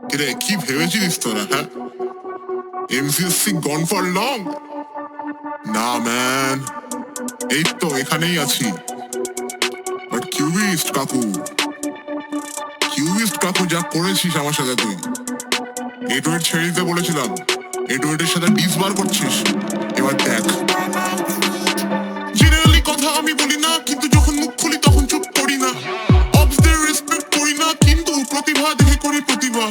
কিরে কি ভেবেছিলিস তোরা, হ্যাঁ? এমসিএসসি গন ফর লং? না ম্যান, এই তো এখানেই আছি। বাট কিউবিস্ট কাকু যা করেছিস আমার সাথে তুই। এটুয়েট ছেড়ে দিতে বলেছিলাম, এটুয়েটের সাথে ডিস বার করছিস। এবার দেখ, জেনারেলি কথা আমি বলি না, কিন্তু যখন মুখ খুলি তখন চুপ করি না। অবসদের রেসপেক্ট করি না, কিন্তু প্রতিভা দেখে করি প্রতিভা।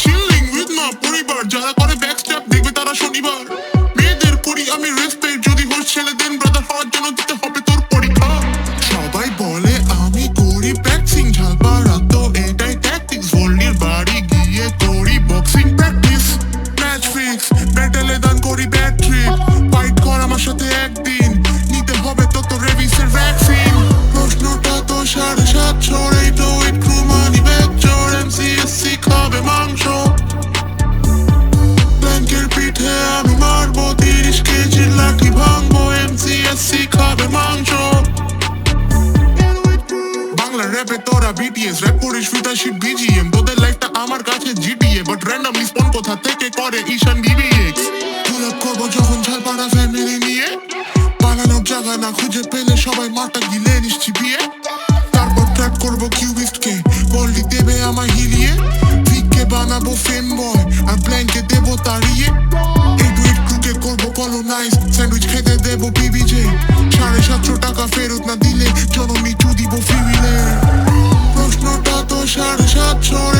চিলিং উইথ মা পরিবার, যারা করে ব্যাকস্ট্যাপ দেখবে তারা শনিবার। মেয়েদের করি আমি রেসপেক্ট, যদি হোস ছেলেদের ব্রাদার হওয়ার জন্য দিতে হবে তোর পরীক্ষা। সবাই বলে আমি করি প্র্যাকসিং, ঝালপাড়া তো এটাই ট্যাকটিক্স। ভল্লির বাড়ি গিয়ে করি বক্সিং প্র্যাকটিস। ম্যাচ ফিক্স, ব্যাটেলে দান করি ব্যাট ট্রিক। ফাইট কর আমার সাথে একদিন, নিতে হবে তো তোর রেভিসের ভ্যাকসিন। প্রশ্নটা তো 750, এই তো উইথ ক্রু মানি ভেক্টর। এমসিএসসি খাবে মাংস, ব্ল্যাঙ্কের পিঠে আমি মারবো 30 কেজির লাঠি ভাঙবো। এমসিএসসি খাবে মাংস। বাংলা র্যাপে তোরা বিটিএস র্যাপ করিস ফিতাশিট বিজিএম। তোদের লাইফটা আমার কাছে জিটিএ, বাট র্যান্ডমলি স্পন কোথা থেকে করে ঈশান বিবিএক্স। গোলাপ করবো যখন ঝালপাড়া ফ্যামিলি নিয়ে, পালানোর জায়গা না খুঁজে পেলে সবাই মাথা গিলে নিশ্চি বিয়ে। তারপর ট্র্যাক করবো কিউবিস্টকে, বলটি দেবে আমায় হিলিয়ে। ফিককে বানাবো ফেম বয়, আর ব্ল্যাঙ্কে দেবো তাড়িয়ে। এই টুইট ক্রুকে করবো কলোনাইজ, স্যান্ডউইচ খেতে দেবো বিবিজে। 750 টাকা ফেরত না দিলে জননী চুদিব ফিমিলে। প্রশ্নটা তো 750,